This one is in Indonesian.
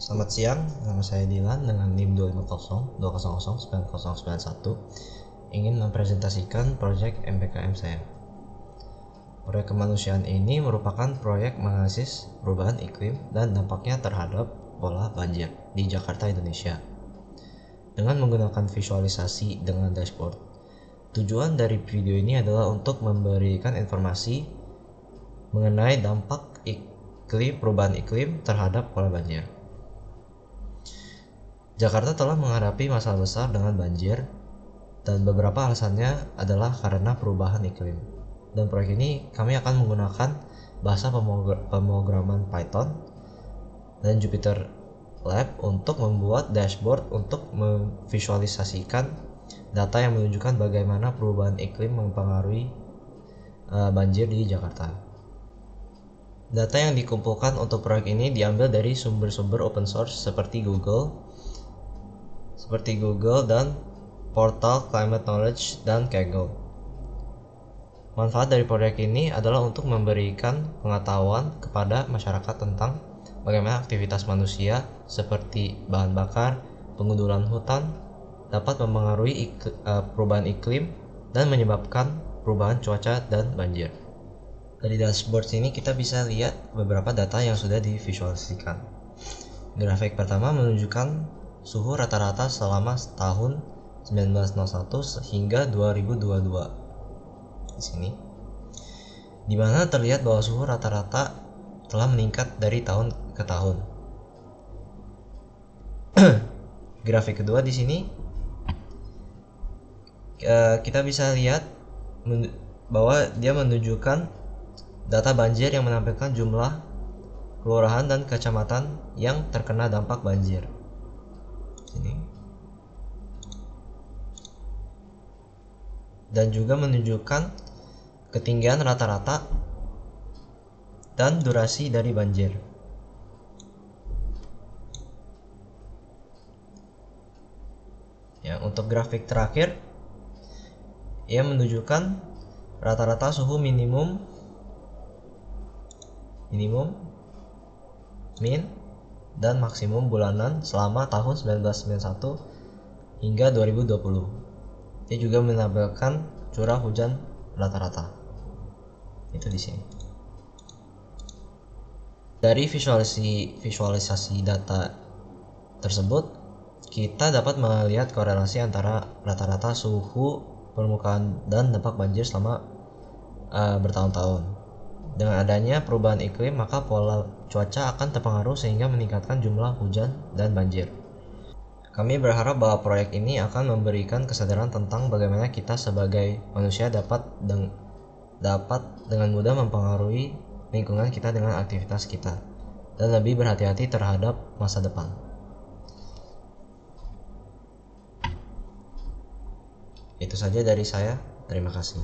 Selamat siang, nama saya Dilan dengan NIM 250 ingin mempresentasikan proyek MPKM saya. Proyek kemanusiaan ini merupakan proyek menganalisis perubahan iklim dan dampaknya terhadap pola banjir di Jakarta, Indonesia. Dengan menggunakan visualisasi dengan dashboard. Tujuan dari video ini adalah untuk memberikan informasi mengenai dampak perubahan iklim terhadap pola banjir. Jakarta telah menghadapi masalah besar dengan banjir, dan beberapa alasannya adalah karena perubahan iklim. Dan proyek ini kami akan menggunakan bahasa pemrograman Python dan Jupyter Lab untuk membuat dashboard untuk memvisualisasikan data yang menunjukkan bagaimana perubahan iklim mempengaruhi banjir di Jakarta. Data yang dikumpulkan untuk proyek ini diambil dari sumber-sumber open source seperti Google dan portal Climate Knowledge dan Kaggle. Manfaat dari proyek ini adalah untuk memberikan pengetahuan kepada masyarakat tentang bagaimana aktivitas manusia seperti bahan bakar, pengundulan hutan dapat mempengaruhi perubahan iklim dan menyebabkan perubahan cuaca dan banjir. Dari dashboard ini kita bisa lihat beberapa data yang sudah divisualisasikan. Grafik pertama menunjukkan suhu rata-rata selama tahun 1901 hingga 2022 di sini, di mana terlihat bahwa suhu rata-rata telah meningkat dari tahun ke tahun. Grafik kedua di sini kita bisa lihat bahwa dia menunjukkan data banjir yang menampilkan jumlah kelurahan dan kecamatan yang terkena dampak banjir. Dan juga menunjukkan ketinggian rata-rata dan durasi dari banjir. Ya, untuk grafik terakhir, ia menunjukkan rata-rata suhu minimum, min, dan maksimum bulanan selama tahun 1991 hingga 2020. Dia juga menampilkan curah hujan rata-rata. Itu di sini. Dari visualisasi data tersebut, kita dapat melihat korelasi antara rata-rata suhu permukaan dan dampak banjir selama bertahun-tahun. Dengan adanya perubahan iklim, maka pola cuaca akan terpengaruh sehingga meningkatkan jumlah hujan dan banjir. Kami berharap bahwa proyek ini akan memberikan kesadaran tentang bagaimana kita sebagai manusia dapat dengan mudah mempengaruhi lingkungan kita dengan aktivitas kita, dan lebih berhati-hati terhadap masa depan. Itu saja dari saya. Terima kasih.